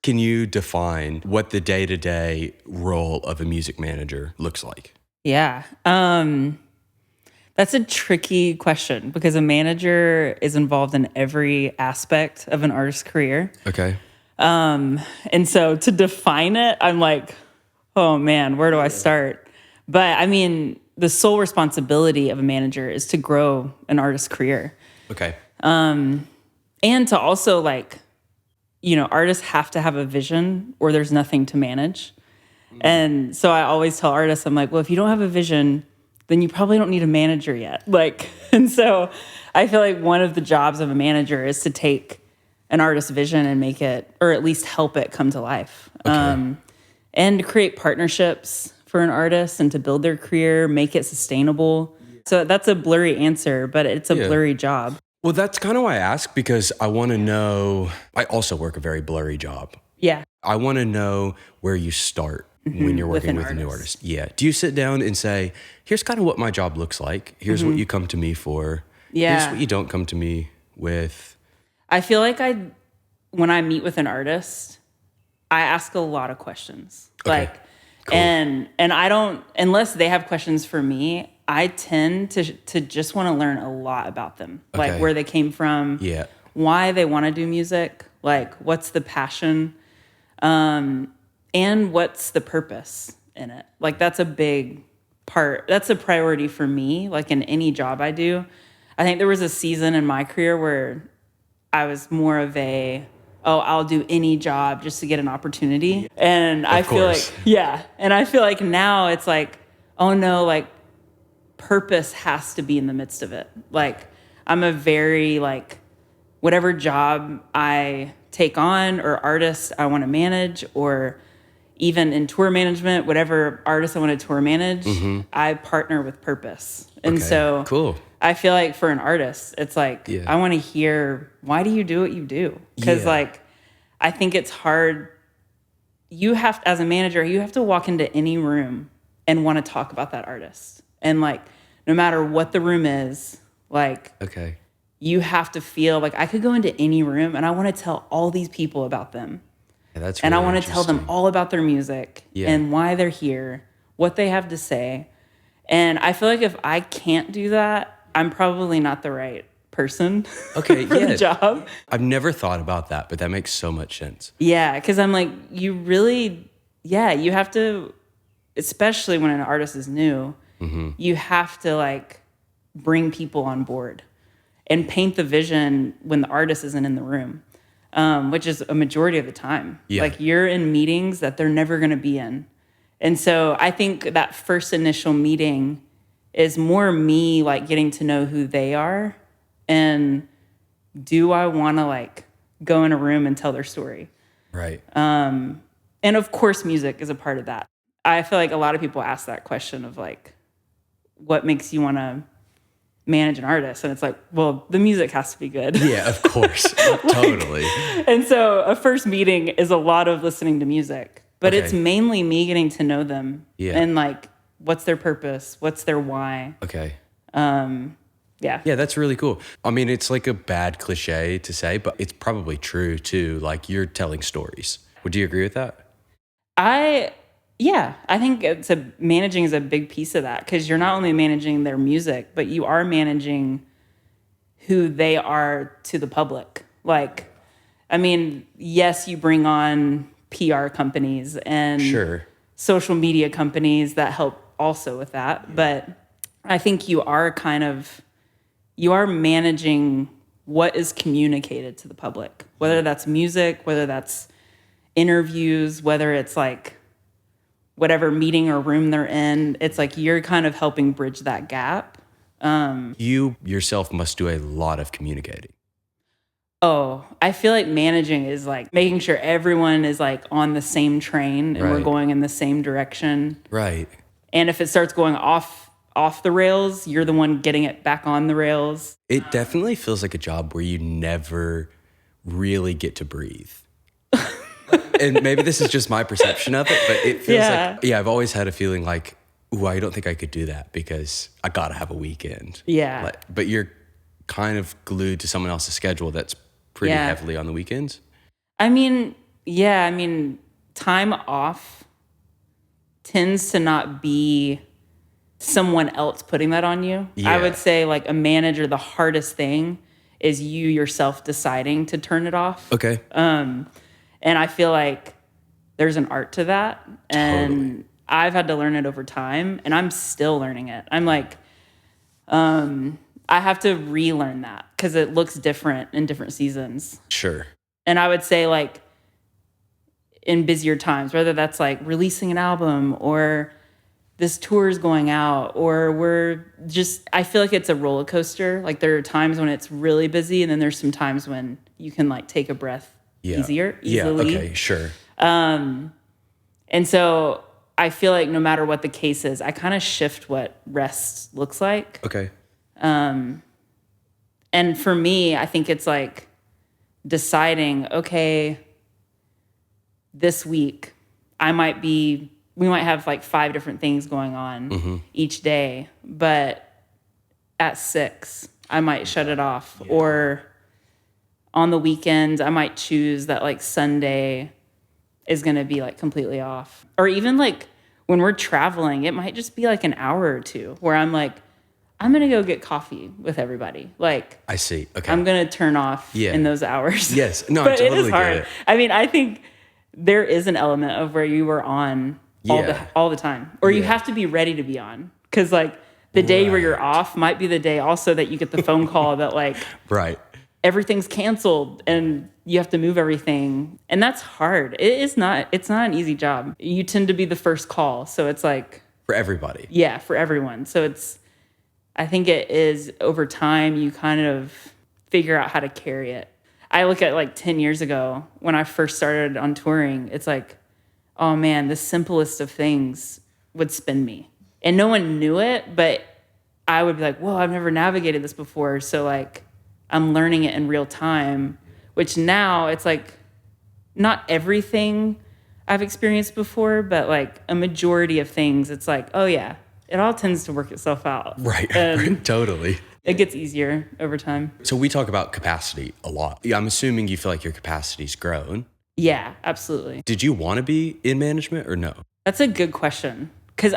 Can you define what the day-to-day role of a music manager looks like? Yeah. That's a tricky question because a manager is involved in every aspect of an artist's career. Okay. And so to define it, I'm like, oh man, where do I start? But I mean, the sole responsibility of a manager is to grow an artist's career. Okay. And to also artists have to have a vision or there's nothing to manage. And so I always tell artists, I'm like, well, if you don't have a vision, then you probably don't need a manager yet. And so I feel like one of the jobs of a manager is to take an artist's vision and make it, or at least help it come to life. Okay. And to create partnerships for an artist and to build their career, make it sustainable. So that's a blurry answer, but it's a blurry job. Well, that's kind of why I ask, because I want to know, I also work a very blurry job. Yeah. I want to know where you start when you're working with a new artist. Yeah. Do you sit down and say, here's kind of what my job looks like. Here's what you come to me for. Yeah. Here's what you don't come to me with. I feel like when I meet with an artist, I ask a lot of questions. Okay. Cool. And I don't, unless they have questions for me, I tend to just want to learn a lot about them. Okay. Like where they came from, why they want to do music, like what's the passion, and what's the purpose in it. Like that's a big part. That's a priority for me, like in any job I do. I think there was a season in my career where I was more of I'll do any job just to get an opportunity. And I feel like, and I feel like now it's like, oh no, like purpose has to be in the midst of it. Like I'm a very whatever job I take on or artist I want to manage, or even in tour management, whatever artist I want to tour manage, I partner with purpose. And so cool. I feel like for an artist, it's like, I want to hear, why do you do what you do? Because I think it's hard. You have, as a manager, you have to walk into any room and want to talk about that artist. And no matter what the room is, you have to feel like I could go into any room and I want to tell all these people about them. Yeah, that's and really I want to tell them all about their music and why they're here, what they have to say. And I feel like if I can't do that, I'm probably not the right person for the job. I've never thought about that, but that makes so much sense. Yeah, because I'm like, you really, you have to, especially when an artist is new, you have to bring people on board and paint the vision when the artist isn't in the room, which is a majority of the time. Yeah. You're in meetings that they're never going to be in. And so I think that first initial meeting is more me getting to know who they are, and do I want to go in a room and tell their story? Right. And of course music is a part of that. I feel like a lot of people ask that question of what makes you want to manage an artist? And it's well, the music has to be good. Yeah, of course. Totally. And so a first meeting is a lot of listening to music, but it's mainly me getting to know them and what's their purpose? What's their why? Okay. Yeah, that's really cool. I mean, it's a bad cliche to say, but it's probably true too. You're telling stories. Would you agree with that? I think managing is a big piece of that, because you're not only managing their music, but you are managing who they are to the public. I mean, yes, you bring on PR companies and social media companies that help also with that. But I think you are managing what is communicated to the public, whether that's music, whether that's interviews, whether it's whatever meeting or room they're in. It's you're kind of helping bridge that gap. You yourself must do a lot of communicating. Oh, I feel like managing is making sure everyone is on the same train and we're going in the same direction. Right. And if it starts going off the rails, you're the one getting it back on the rails. It definitely feels like a job where you never really get to breathe. And maybe this is just my perception of it, but it feels I've always had a feeling ooh, I don't think I could do that because I gotta have a weekend. Yeah. But you're kind of glued to someone else's schedule that's pretty heavily on the weekends. I mean, Yeah, I mean, time off tends to not be someone else putting that on you. Yeah. I would say like a manager, the hardest thing is you yourself deciding to turn it off. Okay. And I feel like there's an art to that. And Totally. I've had to learn it over time, and I'm still learning it. I'm like, I have to relearn that because it looks different in different seasons. Sure. And I would say like in busier times, whether that's like releasing an album or this tour is going out, or I feel like it's a roller coaster. Like there are times when it's really busy, and then there's some times when you can like take a breath easily. Yeah, okay, sure. And so I feel like no matter what the case is, I kind of shift what rest looks like. Okay. And for me, I think it's like deciding, okay, this week we might have like 5 different things going on each day, but at 6, I might shut it off. Yeah. Or on the weekends, I might choose that like Sunday is going to be like completely off. Or even like when we're traveling, it might just be like an hour or 2 where I'm like, I'm going to go get coffee with everybody. Like, I see. Okay. I'm going to turn off in those hours. Yes. No, but I totally it is hard. get it. I mean, I think there is an element of where you were on all the time, or you have to be ready to be on. Cause like the day where you're off might be the day also that you get the phone call that like, everything's canceled and you have to move everything. And that's hard. It's not an easy job. You tend to be the first call. So it's like for everybody. Yeah. For everyone. So I think it is over time, you kind of figure out how to carry it. I look at like 10 years ago when I first started on touring, it's like, oh man, the simplest of things would spin me. And no one knew it, but I would be like, whoa, I've never navigated this before. So like, I'm learning it in real time, which now it's like not everything I've experienced before, but like a majority of things, it's like, oh yeah, it all tends to work itself out. Right. Totally. It gets easier over time. So we talk about capacity a lot. Yeah, I'm assuming you feel like your capacity's grown. Yeah, absolutely. Did you want to be in management or no? That's a good question. Because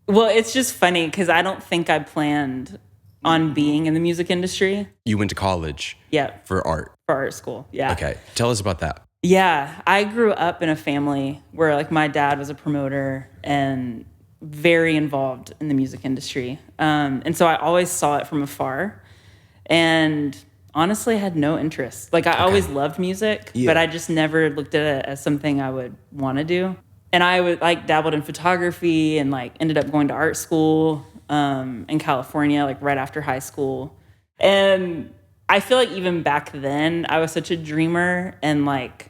it's just funny because I don't think I planned on being in the music industry. You went to college? Yeah. For art? For art school, yeah. Okay. Tell us about that. Yeah. I grew up in a family where like my dad was a promoter and very involved in the music industry. And so I always saw it from afar. And honestly, I had no interest. Like I always loved music, but I just never looked at it as something I would want to do. And I would like dabbled in photography and like ended up going to art school in California, like right after high school. And I feel like even back then I was such a dreamer and like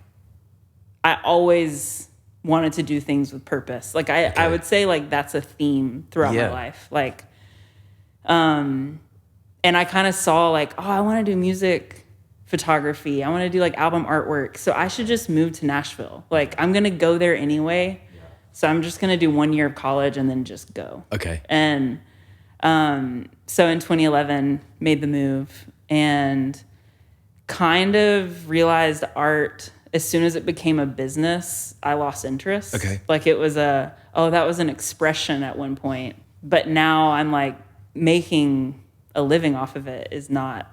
I always wanted to do things with purpose. Like I would say like that's a theme throughout my life. Like, and I kind of saw like, oh, I want to do music photography. I want to do like album artwork. So I should just move to Nashville. Like I'm going to go there anyway. Yeah. So I'm just going to do 1 year of college and then just go. Okay. And so in 2011, made the move and kind of realized art as soon as it became a business, I lost interest. Okay. Like it was that was an expression at one point. But now I'm like making a living off of it is not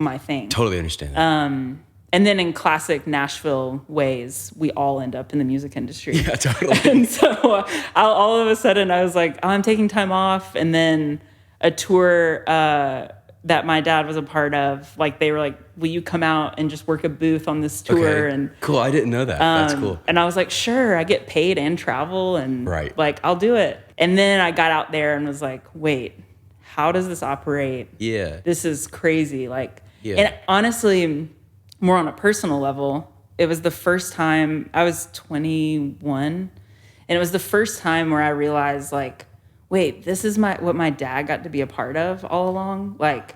my thing. Totally understand that. And then in classic Nashville ways, we all end up in the music industry. Yeah, totally. And so all of a sudden I was like, oh, I'm taking time off. And then a tour that my dad was a part of, like they were like, will you come out and just work a booth on this tour? Okay. And cool. I didn't know that. That's cool. And I was like, sure, I get paid and travel and like, I'll do it. And then I got out there and was like, wait, how does this operate? Yeah. This is crazy. Like, and honestly, more on a personal level, it was the first time I was 21 and it was the first time where I realized like, wait, this is what my dad got to be a part of all along. Like,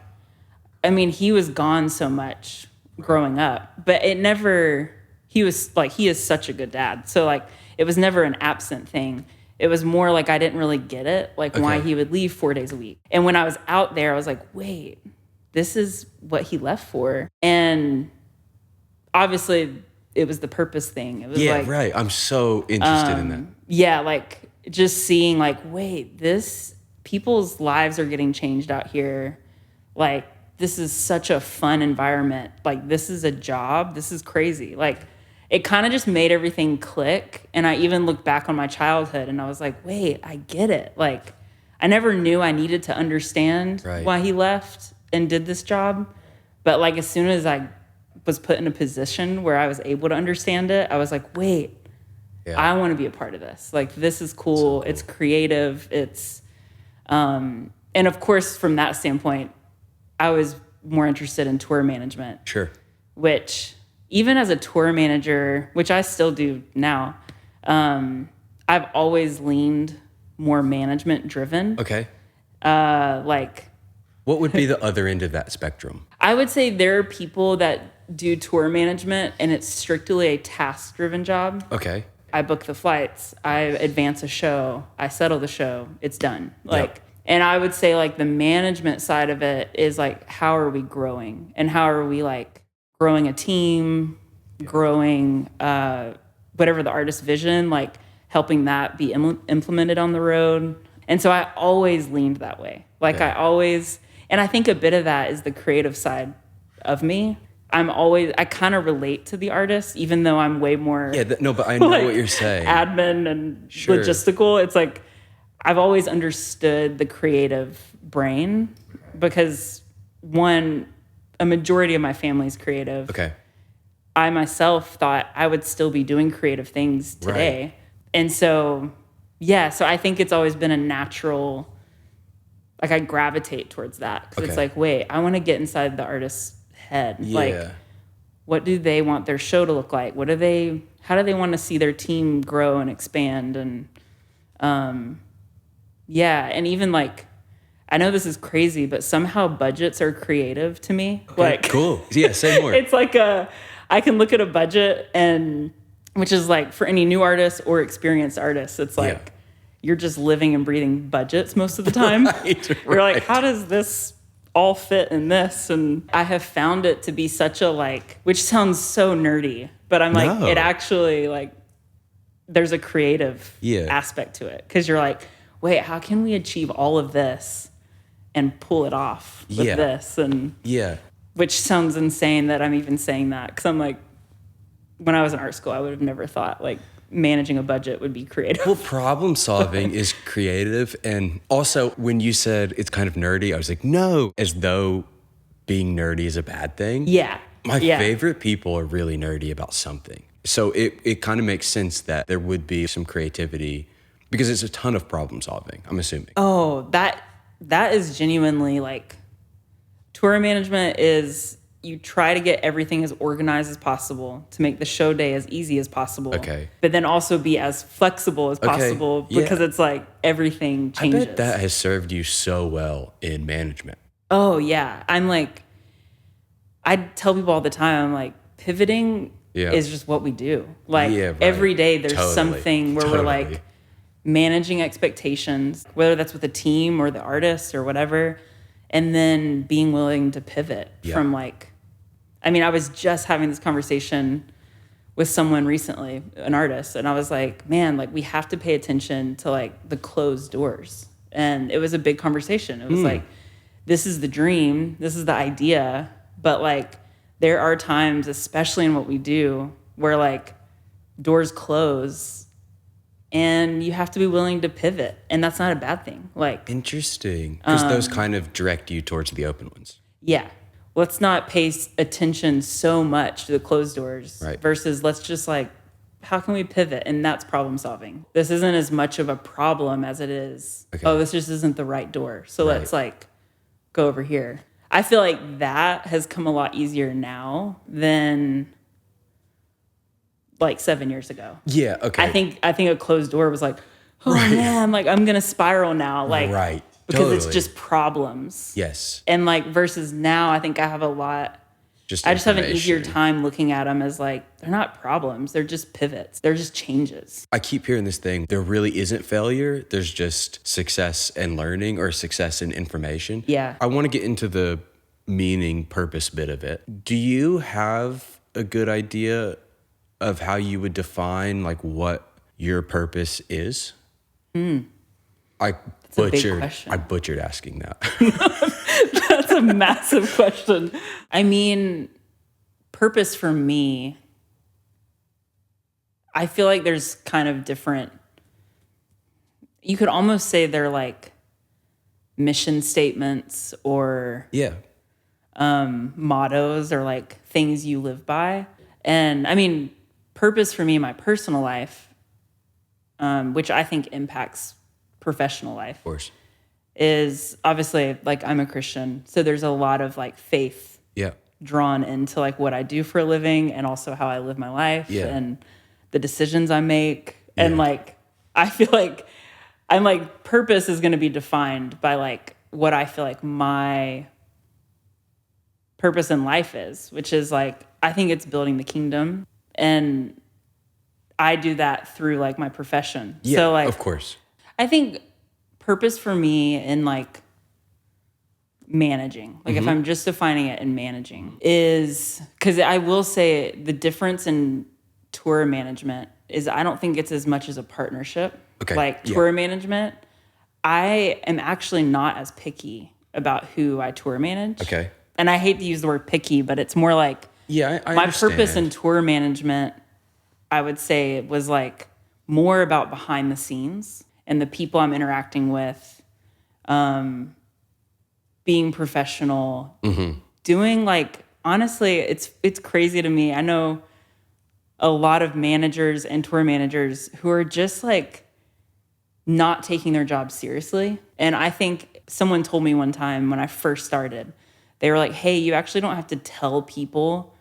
I mean, he was gone so much growing up, but he is such a good dad. So like, it was never an absent thing. It was more like I didn't really get it, like why he would leave 4 days a week. And when I was out there, I was like, wait, this is what he left for. And obviously it was the purpose thing. It was Yeah, like, right. I'm so interested in that. yeah, like just seeing like, wait, people's lives are getting changed out here. Like, this is such a fun environment. Like, this is a job. This is crazy. Like, it kind of just made everything click. And I even looked back on my childhood and I was like, wait, I get it. Like, I never knew I needed to understand why he left and did this job. But like, as soon as I was put in a position where I was able to understand it, I was like, wait, I want to be a part of this. Like, this is cool. So cool. It's creative. It's, and of course, from that standpoint, I was more interested in tour management. Sure. Which, even as a tour manager, which I still do now, I've always leaned more management driven. Okay. Like, what would be the other end of that spectrum? I would say there are people that do tour management and it's strictly a task driven job. Okay. I book the flights, I advance a show, I settle the show, it's done. Like, and I would say like the management side of it is like, how are we growing? And how are we like growing a team, growing whatever the artist's vision, like helping that be implemented on the road. And so I always leaned that way. Like and I think a bit of that is the creative side of me. I kind of relate to the artist, even though I'm way more. Yeah, but I know like, what you're saying. Admin and logistical. It's like, I've always understood the creative brain because a majority of my family is creative. Okay. I myself thought I would still be doing creative things today. Right. And so, so I think it's always been a natural, like I gravitate towards that because it's like, wait, I want to get inside the artist's head. Yeah. Like, what do they want their show to look like? How do they want to see their team grow and expand? And, and even like, I know this is crazy, but somehow budgets are creative to me. Okay, like, cool. Yeah, say more. It's like I can look at a budget which is like for any new artist or experienced artist, it's like you're just living and breathing budgets most of the time. You're like, how does this all fit in this? And I have found it to be such a like, which sounds so nerdy, but I'm like, it actually like, there's a creative aspect to it. Cause you're like, wait, how can we achieve all of this and pull it off with this? And which sounds insane that I'm even saying that. Cause I'm like, when I was in art school, I would have never thought like managing a budget would be creative. Well, problem solving is creative. And also when you said it's kind of nerdy, I was like, no, as though being nerdy is a bad thing. Yeah. My favorite people are really nerdy about something. So it kind of makes sense that there would be some creativity because it's a ton of problem solving, I'm assuming. Oh, that is genuinely like tour management is you try to get everything as organized as possible to make the show day as easy as possible. Okay. But then also be as flexible as possible because it's like everything changes. I bet that has served you so well in management. Oh, yeah. I'm like, I tell people all the time, I'm like, pivoting is just what we do. Like every day there's something where we're like managing expectations, whether that's with a team or the artist or whatever, and then being willing to pivot from like, I mean, I was just having this conversation with someone recently, an artist, and I was like, man, like we have to pay attention to like the closed doors. And it was a big conversation. It was like, this is the dream, this is the idea, but like there are times, especially in what we do, where like doors close and you have to be willing to pivot. And that's not a bad thing. Like, interesting. Because those kind of direct you towards the open ones. Yeah. Let's not pay attention so much to the closed doors versus let's just like, how can we pivot? And that's problem solving. This isn't as much of a problem as it is, this just isn't the right door. So let's like go over here. I feel like that has come a lot easier now than like 7 years ago. Yeah, okay. I think a closed door was like, oh man, like I'm gonna spiral now. Like because it's just problems. Yes. And like versus now, I think I have I just have an easier time looking at them as like, they're not problems. They're just pivots. They're just changes. I keep hearing this thing. There really isn't failure. There's just success and learning or success and information. Yeah. I want to get into the meaning purpose bit of it. Do you have a good idea of how you would define like what your purpose is? I butchered asking that. That's a massive question. I mean, purpose for me, I feel like there's kind of different, you could almost say they're like mission statements or mottos or like things you live by. And I mean, purpose for me in my personal life, which I think impacts professional life, Of course. is obviously like I'm a Christian. So there's a lot of like faith drawn into like what I do for a living and also how I live my life and the decisions I make. And like, I feel like I'm like, purpose is going to be defined by like what I feel like my purpose in life is, which is like, I think it's building the kingdom. And I do that through like my profession. Yeah, so like, of course. I think purpose for me in like managing, like if I'm just defining it in managing, is because I will say the difference in tour management is I don't think it's as much as a partnership. Okay. Like tour management, I am actually not as picky about who I tour manage. Okay. And I hate to use the word picky, but it's more like I my understand. purpose in tour management, I would say it was like more about behind the scenes and the people I'm interacting with, being professional, doing like, honestly, it's crazy to me. I know a lot of managers and tour managers who are just like not taking their job seriously. And I think someone told me one time when I first started, they were like, hey, you actually don't have to tell people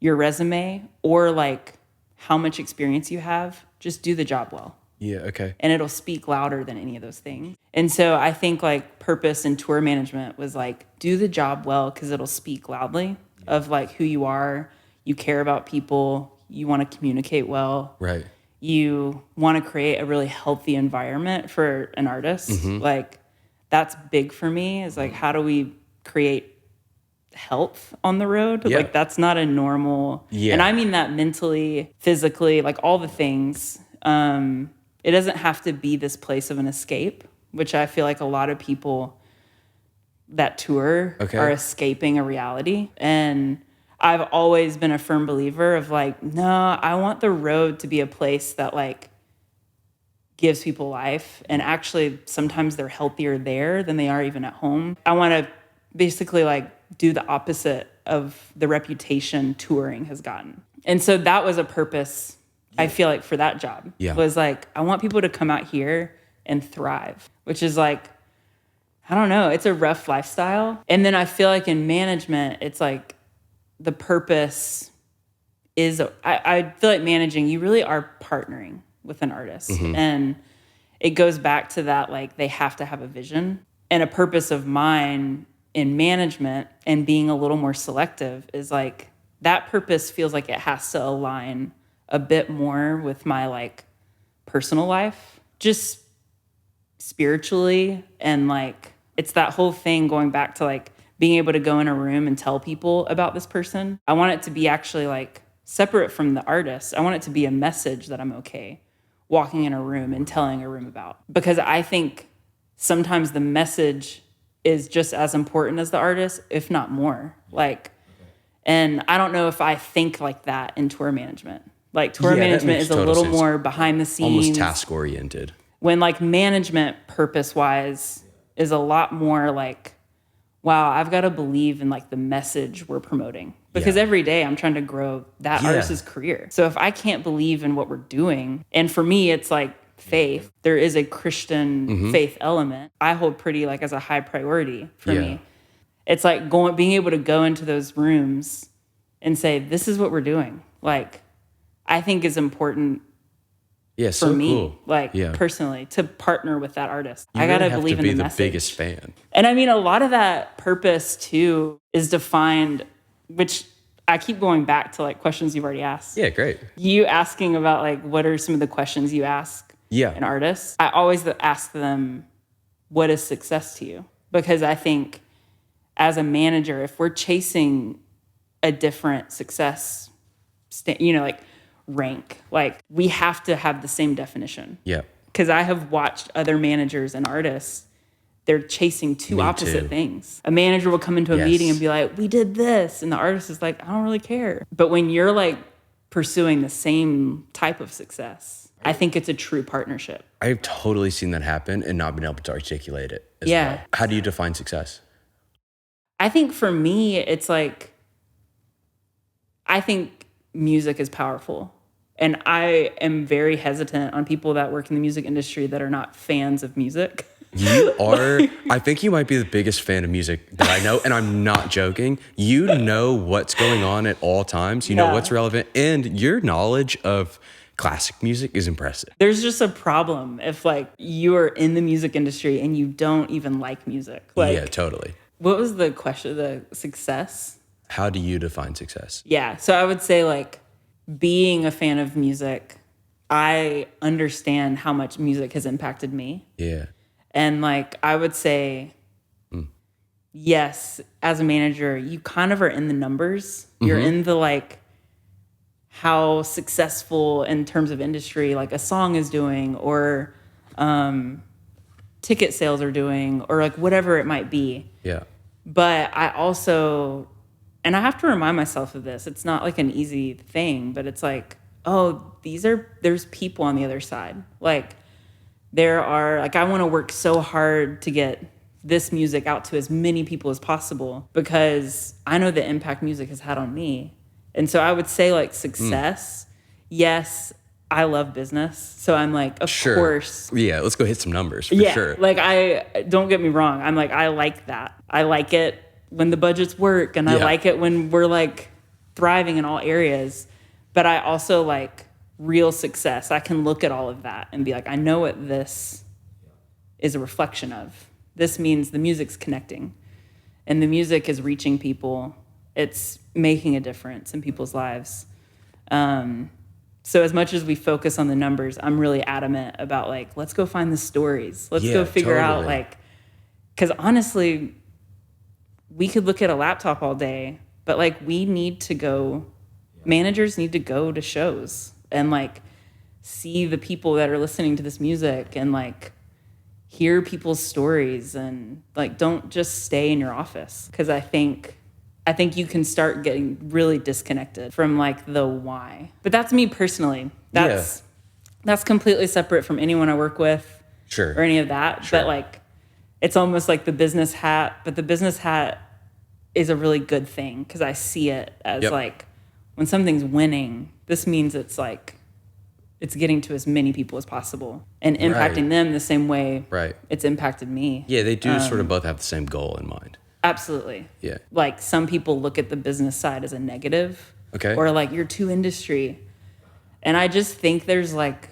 your resume or like how much experience you have. Just do the job well. Yeah, okay. And it'll speak louder than any of those things. And so I think like purpose in tour management was like, do the job well because it'll speak loudly of like who you are. You care about people. You want to communicate well. Right. You want to create a really healthy environment for an artist. Like that's big for me is like, how do we create health on the road? Like that's not a normal, and I mean that mentally, physically, like all the things. It doesn't have to be this place of an escape, which I feel like a lot of people that tour are escaping a reality. And I've always been a firm believer of like, no, I want the road to be a place that like gives people life. And actually sometimes they're healthier there than they are even at home. I want to basically like do the opposite of the reputation touring has gotten. And so that was a purpose, I feel like, for that job. Was like, I want people to come out here and thrive, which is like, I don't know, it's a rough lifestyle. And then I feel like in management, it's like the purpose is, I feel like managing, you really are partnering with an artist. And it goes back to that, like they have to have a vision. And a purpose of mine in management and being a little more selective is like, that purpose feels like it has to align a bit more with my like personal life, just spiritually. And like, it's that whole thing going back to like being able to go in a room and tell people about this person. I want it to be actually like separate from the artist. I want it to be a message that I'm okay walking in a room and telling a room about, because I think sometimes the message is just as important as the artist, if not more. Like, and I don't know if I think like that in tour management. Like tour management is a little more behind the scenes. Almost task oriented. When like management purpose wise is a lot more like, wow, I've got to believe in like the message we're promoting. Because every day I'm trying to grow that artist's career. So if I can't believe in what we're doing, and for me, it's like faith, there is a Christian faith element I hold pretty like as a high priority for me. It's like being able to go into those rooms and say, this is what we're doing. Like, I think is important for me, like personally, to partner with that artist. I gotta believe in the message. Biggest fan. And I mean, a lot of that purpose too is defined, which I keep going back to like questions you've already asked. Yeah, great. You asking about like, what are some of the questions you ask an artist? I always ask them, what is success to you? Because I think as a manager, if we're chasing a different success, like rank. Like, we have to have the same definition. Yeah. Because I have watched other managers and artists, they're chasing two opposite things. A manager will come into a meeting and be like, we did this. And the artist is like, I don't really care. But when you're like pursuing the same type of success, I think it's a true partnership. I've totally seen that happen and not been able to articulate it as well. How do you define success? I think for me, it's like, I think music is powerful. And I am very hesitant on people that work in the music industry that are not fans of music. You are, I think you might be the biggest fan of music that I know, and I'm not joking. You know what's going on at all times. You know what's relevant, and your knowledge of classic music is impressive. There's just a problem if like you are in the music industry and you don't even like music. Like, yeah, totally. What was the question? The success? How do you define success? Yeah, so I would say like being a fan of music, I understand how much music has impacted me. Yeah. And like, I would say, yes, as a manager, you kind of are in the numbers. You're in the like, how successful in terms of industry, like a song is doing, or ticket sales are doing, or like whatever it might be. Yeah. But I also, and I have to remind myself of this, it's not like an easy thing, but it's like, oh, there's people on the other side. Like, there are, like, I want to work so hard to get this music out to as many people as possible because I know the impact music has had on me. And so I would say, like, success, yes, I love business. So I'm like, of course. Yeah, let's go hit some numbers for sure. Like, don't get me wrong. I'm like, I like that. I like it when the budgets work, and I like it when we're, like, thriving in all areas. But I also like real success. I can look at all of that and be like, I know what this is a reflection of. This means the music's connecting and the music is reaching people. It's making a difference in people's lives. So as much as we focus on the numbers, I'm really adamant about like, let's go find the stories. Let's go figure out like, because honestly, we could look at a laptop all day, but like managers need to go to shows and like see the people that are listening to this music and like hear people's stories and like don't just stay in your office, because I think you can start getting really disconnected from like the why. But that's me personally. That's completely separate from anyone I work with or any of that. But like it's almost like the business hat, but the business hat is a really good thing because I see it as like when something's winning, this means it's like it's getting to as many people as possible and impacting them the same way it's impacted me. Yeah, they do sort of both have the same goal in mind. Absolutely. Yeah. Like some people look at the business side as a negative. Okay. Or like you're too industry. And I just think there's like...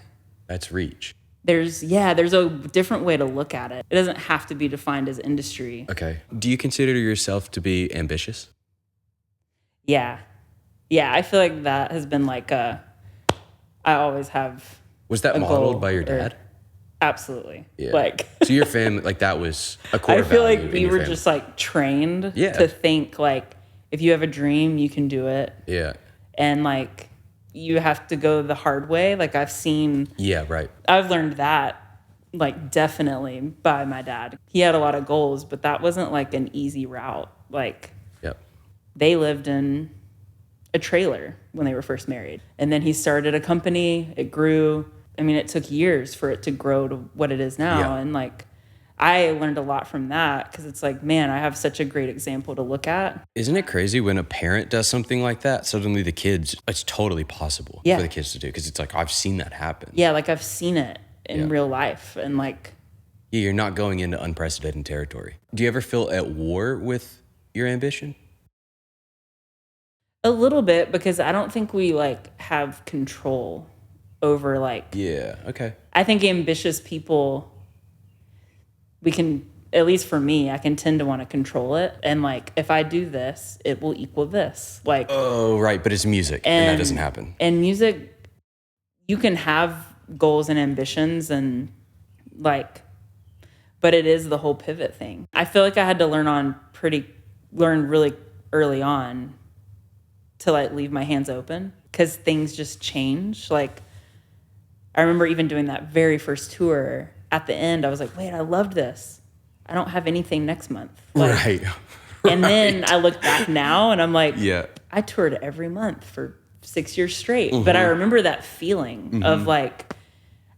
That's reach. There's a different way to look at it. It doesn't have to be defined as industry. Okay. Do you consider yourself to be ambitious? Yeah. Yeah, I feel like that has been like I always have. Was that modeled by your dad? Absolutely. Yeah. Like so your family, like that was a core value. I feel like we were just like trained to think like if you have a dream, you can do it. Yeah. And like you have to go the hard way. Like I've seen. Yeah, right. I've learned that like definitely by my dad. He had a lot of goals, but that wasn't like an easy route. Like they lived in a trailer when they were first married. And then he started a company. It grew. I mean, it took years for it to grow to what it is now. And like, I learned a lot from that because it's like, man, I have such a great example to look at. Isn't it crazy when a parent does something like that? Suddenly the kids, it's totally possible for the kids to do because it's like, I've seen that happen. Yeah, like I've seen it in real life. And like... Yeah, you're not going into unprecedented territory. Do you ever feel at war with your ambition? A little bit, because I don't think we like have control over like... Yeah, okay. I think ambitious people, we can, at least for me, I can tend to want to control it. And like, if I do this, it will equal this. Like... Oh, right, but it's music and that doesn't happen. And music, you can have goals and ambitions and like, but it is the whole pivot thing. I feel like I had to learn really early on to like leave my hands open, because things just change. Like, I remember even doing that very first tour. At the end, I was like, wait, I loved this. I don't have anything next month. Like, right. And then I look back now and I'm like, Yeah. I toured every month for 6 years straight. But I remember that feeling of like,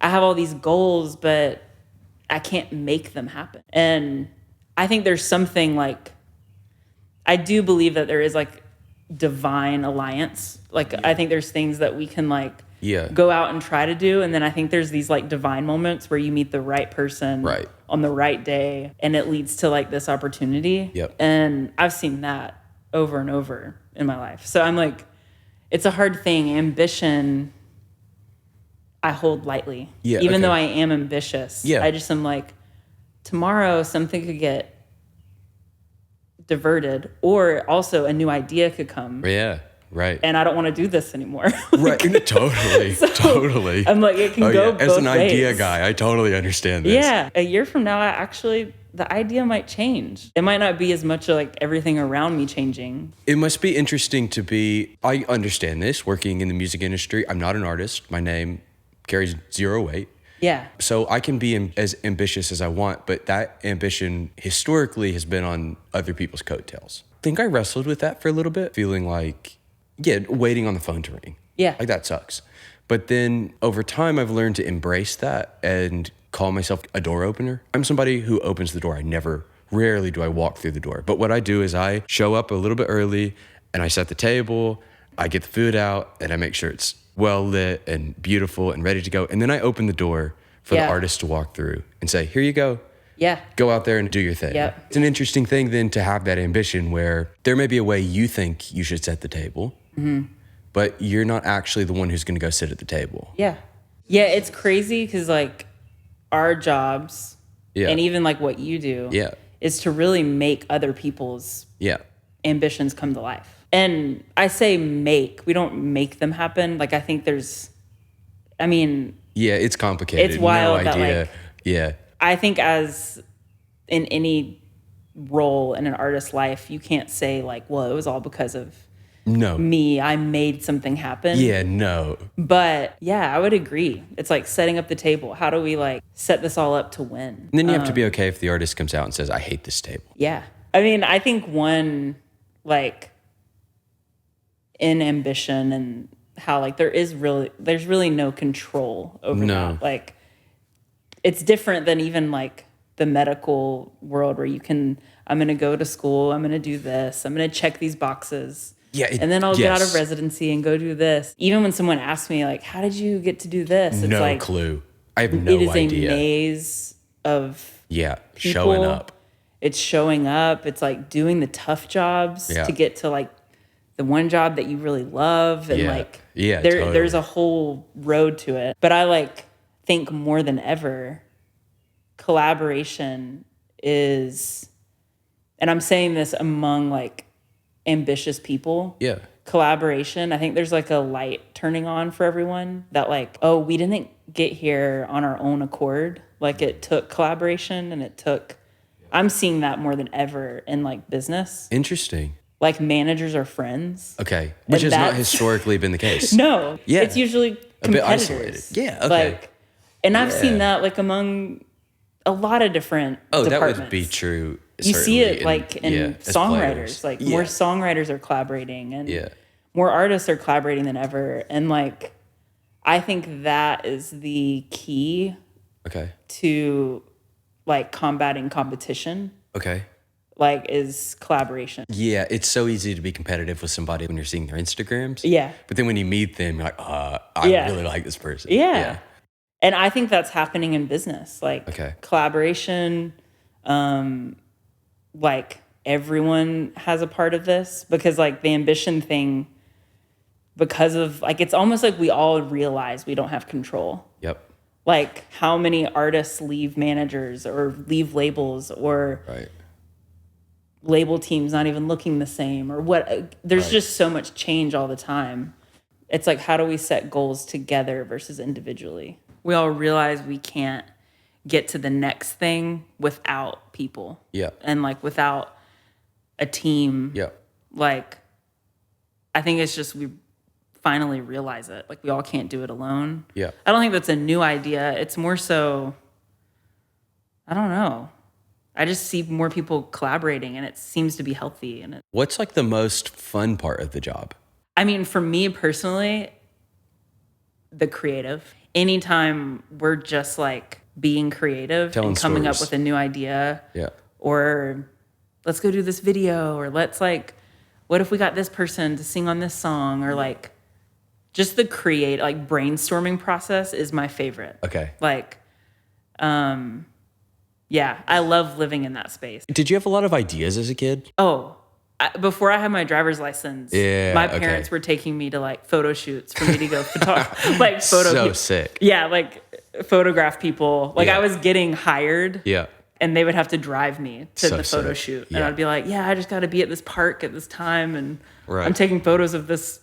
I have all these goals, but I can't make them happen. And I think there's something like, I do believe that there is like divine alliance. Like, I think there's things that we can like go out and try to do. And then I think there's these like divine moments where you meet the right person on the right day and it leads to like this opportunity. And I've seen that over and over in my life. So I'm like, it's a hard thing. Ambition, I hold lightly. Even though I am ambitious, I just am like, tomorrow something could get diverted, or also a new idea could come. Right. And I don't want to do this anymore. Right. Totally. Totally. I'm like, it can go both ways. As an idea guy, I totally understand this. Yeah. A year from now, the idea might change. It might not be as much like everything around me changing. It must be interesting I understand this, working in the music industry. I'm not an artist. My name carries zero weight. Yeah. So I can be as ambitious as I want, but that ambition historically has been on other people's coattails. I think I wrestled with that for a little bit, feeling like, waiting on the phone to ring. Yeah. Like, that sucks. But then over time, I've learned to embrace that and call myself a door opener. I'm somebody who opens the door. Rarely do I walk through the door. But what I do is I show up a little bit early and I set the table, I get the food out, and I make sure it's well lit and beautiful and ready to go. And then I open the door for the artist to walk through and say, here you go. Yeah. Go out there and do your thing. It's an interesting thing then to have that ambition where there may be a way you think you should set the table, but you're not actually the one who's going to go sit at the table. Yeah. Yeah, it's crazy because like our jobs and even like what you do is to really make other people's ambitions come to life. And I say we don't make them happen. Like, I think it's complicated. It's wild. No idea. That, like, I think as in any role in an artist's life, you can't say like, well, it was all because of me. I made something happen. But I would agree. It's like setting up the table. How do we like set this all up to win? And then you have to be okay if the artist comes out and says, I hate this table. Yeah. I mean, I think one, like, in ambition and how like there's really no control over that. Like, it's different than even like the medical world where I'm going to go to school, I'm going to do this, I'm going to check these boxes. And then I'll get out of residency and go do this. Even when someone asks me like, how did you get to do this? It's no clue. I have no idea. It is a maze of people. Showing up. It's showing up. It's like doing the tough jobs to get to like the one job that you really love. And there's a whole road to it. But I like think more than ever, collaboration is, and I'm saying this among like ambitious people. Collaboration, I think there's like a light turning on for everyone that like, oh, we didn't get here on our own accord. Like, it took collaboration and I'm seeing that more than ever in like business. Interesting. Like, managers are friends. Okay. Which has not historically been the case. No. It's usually competitors. A bit isolated. Yeah, okay. Like, and I've seen that like among a lot lot of different departments. That would be true. You see it in songwriters. Like, more songwriters are collaborating and more artists are collaborating than ever. And like, I think that is the key to like combating competition. Like, is collaboration. Yeah, it's so easy to be competitive with somebody when you're seeing their Instagrams. Yeah. But then when you meet them, you're like, I really like this person. Yeah. And I think that's happening in business. Like, collaboration, like, everyone has a part of this. Because, like, the ambition thing, because of, like, it's almost like we all realize we don't have control. Like, how many artists leave managers or leave labels or... label teams not even looking the same or what. There's just so much change all the time. It's like, how do we set goals together versus individually? We all realize we can't get to the next thing without people. And like without a team. Like, I think it's just we finally realize it. Like we all can't do it alone. Yeah. I don't think that's a new idea. It's more so, I don't know. I just see more people collaborating and it seems to be healthy. And What's like the most fun part of the job? I mean, for me personally, the creative. Anytime we're just like being creative Telling and coming stories. up with a new idea, Yeah. or let's go do this video, or let's like, what if we got this person to sing on this song, or like just the brainstorming process is my favorite. Okay. Like, yeah, I love living in that space. Did you have a lot of ideas as a kid? Oh, before I had my driver's license, my parents were taking me to like photo shoots for me to go So sick. Yeah, like photograph people. Like Yeah. I was getting hired. Yeah. And they would have to drive me to So the photo sick. shoot. Yeah. And I'd be like, yeah, I just got to be at this park at this time. And Right. I'm taking photos of this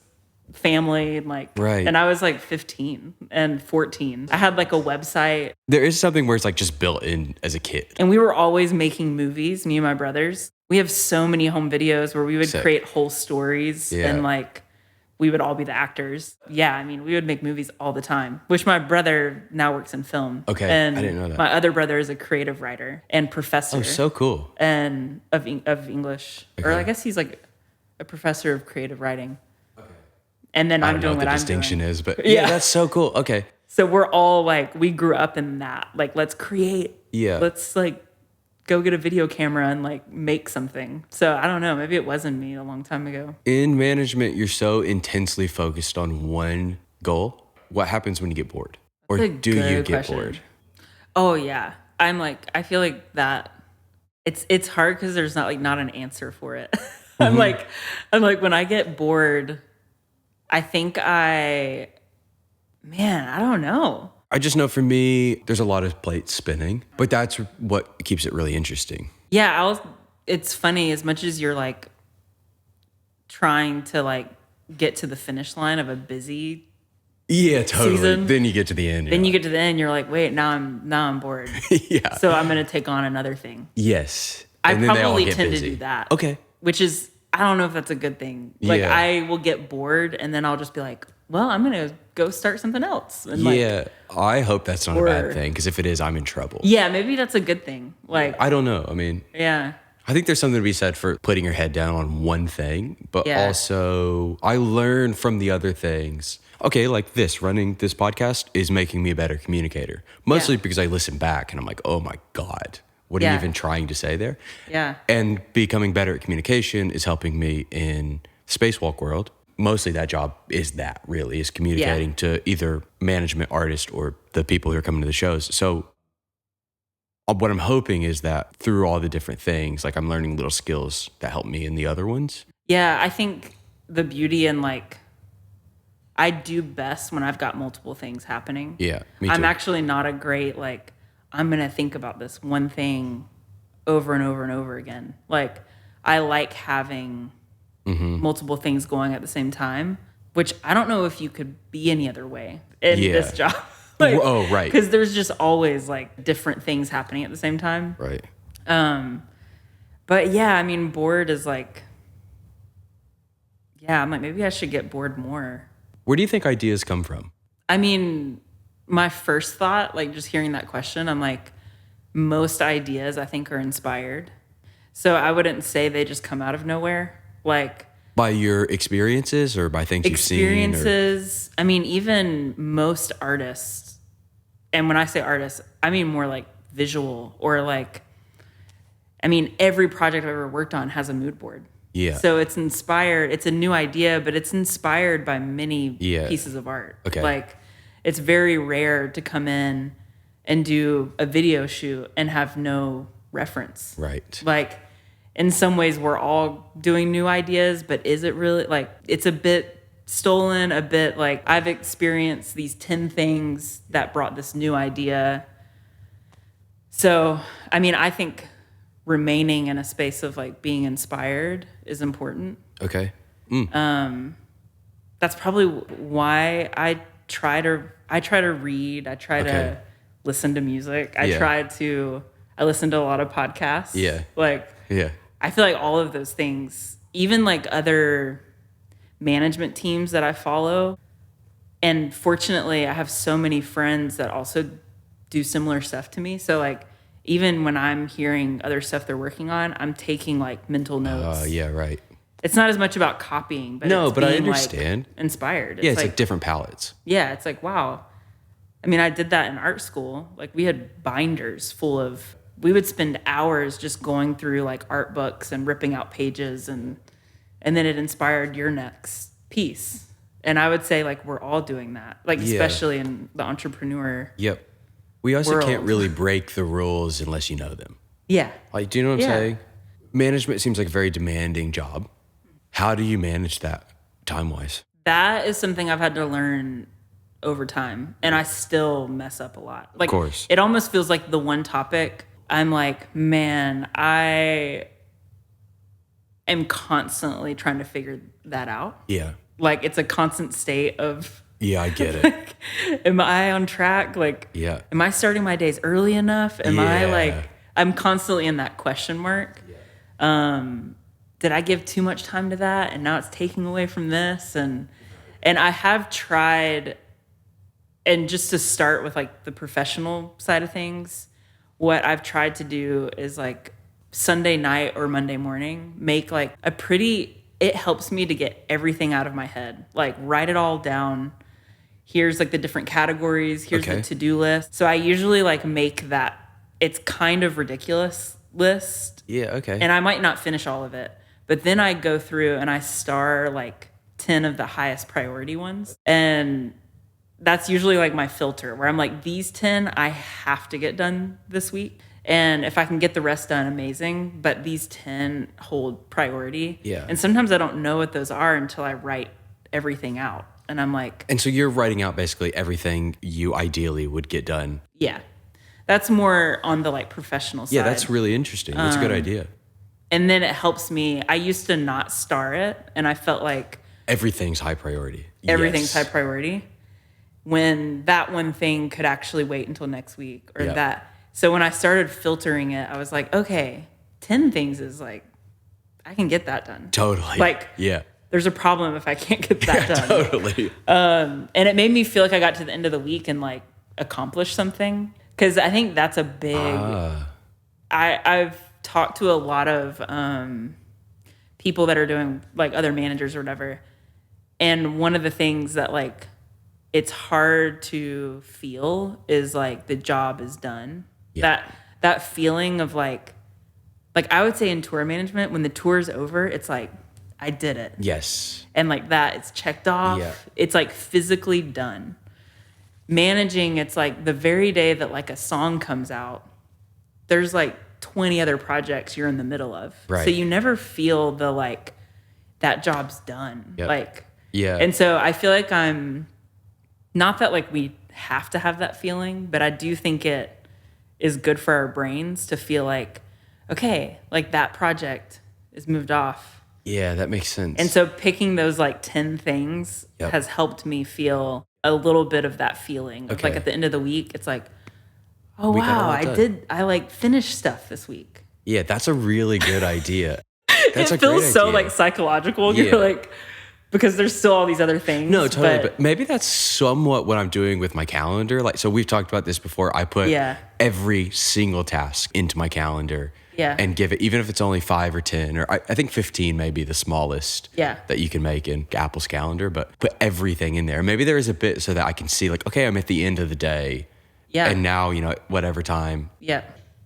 family. And like, Right. And I was like 15 and 14. I had like a website. There is something where it's like just built in as a kid. And we were always making movies, me and my brothers. We have so many home videos where we would Sick. create whole stories. Yeah. And like, we would all be the actors. Yeah, I mean, we would make movies all the time, which my brother now works in film. Okay, and I didn't know that. My other brother is a creative writer and professor. Oh, so cool. And of English. Or I guess he's like a professor of creative writing. Okay. And then I I'm don't know doing what what the I'm distinction doing. is, but Yeah. yeah, that's so cool. Okay. So we're all like, we grew up in that. Like, let's create. Yeah. Let's like go get a video camera and like make something. So I don't know. Maybe it wasn't me a long time ago. In management, you're so intensely focused on one goal. What happens when you get bored? Or That's a do you good get question. bored? Oh yeah. I feel like that it's hard because there's not an answer for it. I'm like when I get bored, I think I don't know. I just know for me, there's a lot of plates spinning, but that's what keeps it really interesting. Yeah, it's funny as much as you're like trying to like get to the finish line of a busy Yeah, totally. season. Then you get to the end. Then you get to the end, you're like, wait, now I'm bored. Yeah. So I'm gonna take on another thing. Yes. I And then they all probably get tend busy. to do that. Okay. Which is, I don't know if that's a good thing. Like Yeah. I will get bored and then I'll just be like, well, I'm gonna go start something else. And Yeah. I hope that's not a Or- bad thing, because if it is, I'm in trouble. yeah, maybe that's a good thing. Like, I don't know. I mean, yeah. I think there's something to be said for putting your head down on one thing, but Yeah. also I learn from the other things. Okay, like running this podcast is making me a better communicator. Mostly Yeah. because I listen back and I'm like, oh my God, what are you Yeah. even trying to say there? Yeah. And becoming better at communication is helping me in spacewalk world. Mostly that job is communicating to either management, artist, or the people who are coming to the shows. So what I'm hoping is that through all the different things, like I'm learning little skills that help me in the other ones. Yeah, I think the beauty in like, I do best when I've got multiple things happening. Yeah, me too. I'm actually not a great, like, I'm going to think about this one thing over and over and over again. Like, I like having multiple things going at the same time, which I don't know if you could be any other way in Yeah. this job. Like, Oh, right. Because there's just always, like, different things happening at the same time. Right. But, yeah, I mean, bored is like, yeah, I'm like, maybe I should get bored more. Where do you think ideas come from? I mean, my first thought, like just hearing that question, I'm like, most ideas I think are inspired. So I wouldn't say they just come out of nowhere. Like By your experiences or by things you've seen? experiences. I mean, even most artists, and when I say artists, I mean more like visual or like, I mean, every project I've ever worked on has a mood board. Yeah. So it's inspired. It's a new idea, but it's inspired by many Yeah. pieces of art. Okay. Like, it's very rare to come in and do a video shoot and have no reference. Right. Like, in some ways, we're all doing new ideas, but is it really, like, it's a bit stolen, a bit like, I've experienced these 10 things that brought this new idea. So, I mean, I think remaining in a space of like being inspired is important. Okay. That's probably why I try to read. I try Okay. to listen to music. I Yeah. listen to a lot of podcasts. Yeah. Like, Yeah. I feel like all of those things, even like other management teams that I follow, And fortunately, I have so many friends that also do similar stuff to me. So like, even when I'm hearing other stuff they're working on, I'm taking like mental notes. Yeah, right. It's not as much about copying, but No, it's but I being, understand. like, inspired. Yeah, it's like different palettes. Yeah, it's like, wow. I mean, I did that in art school. Like we had binders full of, we would spend hours just going through like art books and ripping out pages, and then it inspired your next piece. And I would say like we're all doing that, like especially in the entrepreneur. Yep. We also world. can't really break the rules unless you know them. Yeah. Like, do you know what I'm saying? Management seems like a very demanding job. How do you manage that time-wise? That is something I've had to learn over time, and I still mess up a lot. Like, of course. It almost feels like the one topic I'm like, man, I am constantly trying to figure that out. Yeah. Like, it's a constant state of... Yeah, I get it. Am I on track? Like, am I starting my days early enough? Am I like... I'm constantly in that question mark. Did I give too much time to that, and now it's taking away from this? And I have tried, and just to start with like the professional side of things, what I've tried to do is like Sunday night or Monday morning, make like it helps me to get everything out of my head, like write it all down. Here's like the different categories. Here's the to-do list. So I usually like make that, it's kind of ridiculous list. Yeah, okay. And I might not finish all of it, but then I go through and I star like 10 of the highest priority ones. And that's usually like my filter, where I'm like, these 10 I have to get done this week. And if I can get the rest done, amazing. But these 10 hold priority. Yeah. And sometimes I don't know what those are until I write everything out. And I'm like... And so you're writing out basically everything you ideally would get done. Yeah. That's more on the like professional side. Yeah, that's really interesting. That's a good idea. And then it helps me. I used to not star it, and I felt like... Everything's high priority. Everything's high priority. When that one thing could actually wait until next week, or that... So when I started filtering it, I was like, okay, 10 things is like, I can get that done. Totally. Like, there's a problem if I can't get that done. Totally. And it made me feel like I got to the end of the week and like accomplished something. Because I think that's a big... I've talked to a lot of people that are doing like other managers or whatever. And one of the things that like it's hard to feel is like the job is done. That feeling of like I would say in tour management, when the tour's over, it's like, I did it. Yes. And like that, it's checked off. Yeah. It's like physically done. Managing, it's like the very day that like a song comes out, there's like 20 other projects you're in the middle of. Right. So you never feel the like, that job's done. Yep. Like, yeah. And so I feel like I'm, not that like we have to have that feeling, but I do think it is good for our brains to feel like, okay, like that project is moved off. Yeah, that makes sense. And so picking those like 10 things has helped me feel a little bit of that feeling. Of like at the end of the week, it's like, oh wow, I like finished stuff this week. Yeah, that's a really good idea. That's it feels so like psychological. You're like, because there's still all these other things. No, totally. But maybe that's somewhat what I'm doing with my calendar. Like, so we've talked about this before. I put every single task into my calendar. And give it, even if it's only 5 or 10, or I think 15 may be the smallest that you can make in Apple's calendar, but put everything in there. Maybe there is a bit so that I can see like, okay, I'm at the end of the day. And now, you know, whatever time.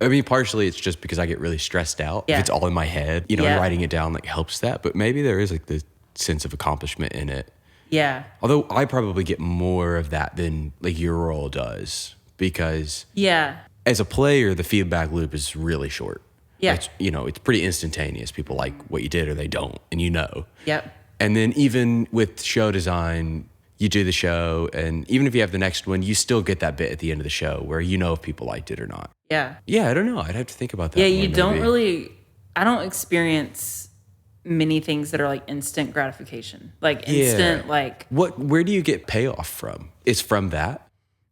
I mean, partially it's just because I get really stressed out. If it's all in my head, you know, writing it down like helps that. But maybe there is like the sense of accomplishment in it. Although I probably get more of that than like your role does, because as a player, the feedback loop is really short. It's, you know, it's pretty instantaneous. People like what you did or they don't, and you know. And then even with show design, you do the show, and even if you have the next one, you still get that bit at the end of the show where you know if people liked it or not. Yeah, I don't know. I'd have to think about that. You don't really, I don't experience many things that are like instant gratification. Like instant, like... Where do you get payoff from? It's from that?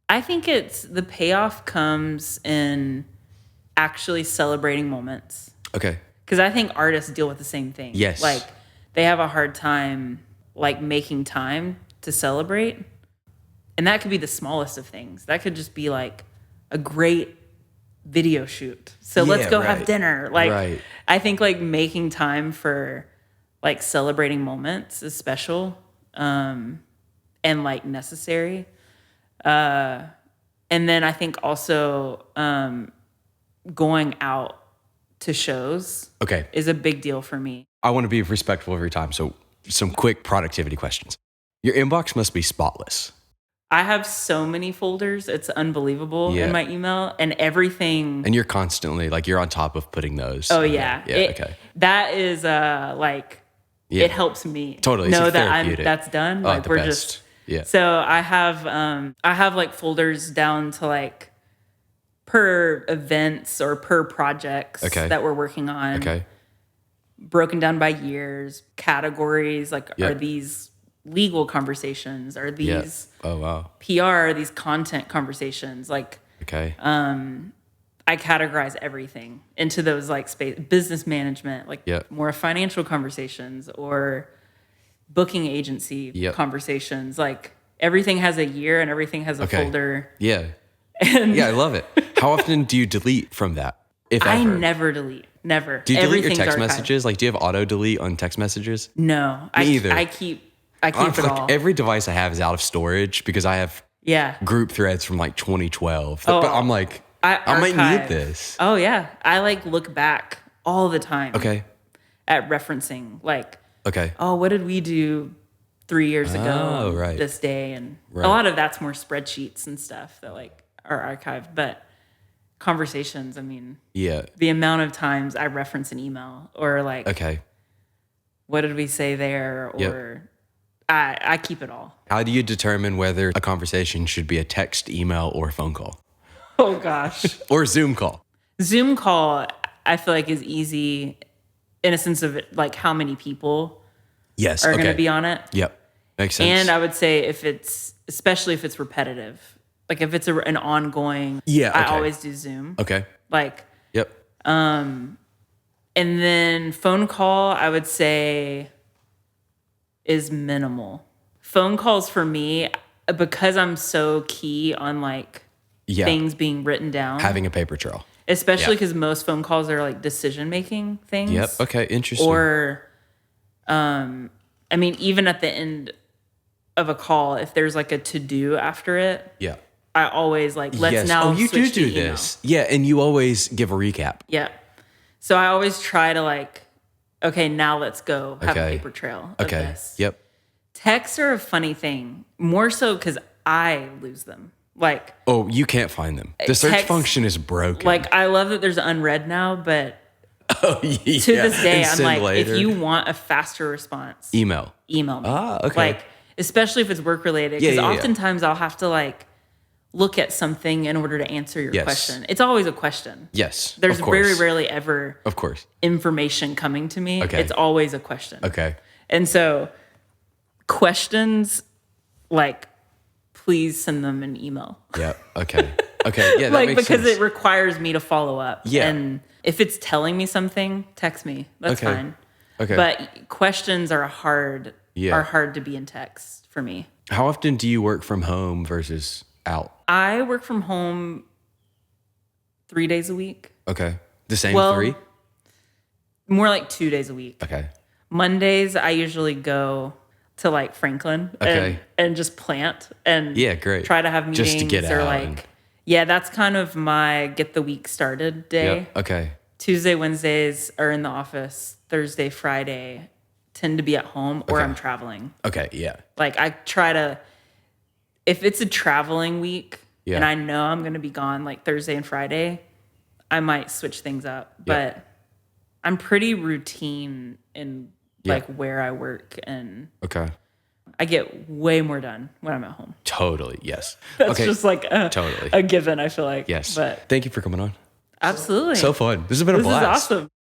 I think it's, the payoff comes in actually celebrating moments. Okay. Because I think artists deal with the same thing. Yes. Like, they have a hard time, like, making time to celebrate. And that could be the smallest of things. That could just be like a great video shoot. So let's go have dinner. Like, I think like making time for like celebrating moments is special, and like necessary. And then I think also, going out to shows is a big deal for me. I want to be respectful of your time. So some quick productivity questions. Your inbox must be spotless. I have so many folders. It's unbelievable in my email, and everything. And you're constantly like, you're on top of putting those. Oh yeah. That is like, it helps me totally know that that's done. Oh, like we're best. just, so I have like folders down to like per events or per projects that we're working on. Broken down by years, categories, like are these legal conversations? Are these PR? Are these content conversations? Like, I categorize everything into those like space, business management, like more financial conversations or booking agency conversations. Like everything has a year and everything has a folder. And I love it. How often do you delete from that? If ever? I never delete. Never. Do you delete your text messages? Like, do you have auto delete on text messages? No, Me either. I keep it all. Every device I have is out of storage because I have group threads from like 2012. But I'm like, I might need this. Oh yeah, I like look back all the time. At referencing, like, oh, what did we do 3 years ago? This day, and a lot of that's more spreadsheets and stuff that like are archived, but. Conversations, I mean, the amount of times I reference an email or like, what did we say there? Or I keep it all. How do you determine whether a conversation should be a text, email, or phone call? Oh gosh. Or Zoom call? Zoom call, I feel like is easy in a sense of like how many people are going to be on it. Makes sense. And I would say especially if it's repetitive. Like if it's an ongoing, I always do Zoom. Like, and then phone call, I would say is minimal. Phone calls for me, because I'm so key on like things being written down. Having a paper trail. Especially because most phone calls are like decision-making things. Interesting. Or, I mean, even at the end of a call, if there's like a to-do after it. I always like, let's now you switch do to email. this. And you always give a recap. So I always try to like, okay, now let's go have a paper trail of this. Texts are a funny thing, more so because I lose them. Like, oh, you can't find them. The search function is broken. Like, I love that there's unread now, but to this day, I'm like, later. If you want a faster response, email me. Like, especially if it's work related, because oftentimes I'll have to like look at something in order to answer your question. It's always a question. There's very rarely ever information coming to me. It's always a question. And so questions, like, please send them an email. That like, makes because sense. it requires me to follow up. And if it's telling me something, text me. That's fine. But questions are hard to be in text for me. How often do you work from home versus out? I work from home 3 days a week. The same 3? More like 2 days a week. Mondays, I usually go to like Franklin and just plant and try to have meetings just to get or out like, that's kind of my get the week started day. Tuesday, Wednesdays are in the office. Thursday, Friday tend to be at home or I'm traveling. Like I try to, if it's a traveling week and I know I'm going to be gone like Thursday and Friday, I might switch things up. But I'm pretty routine in like where I work and I get way more done when I'm at home. That's just like a given, I feel like. But thank you for coming on. Absolutely. So fun. This has been a blast. This is awesome.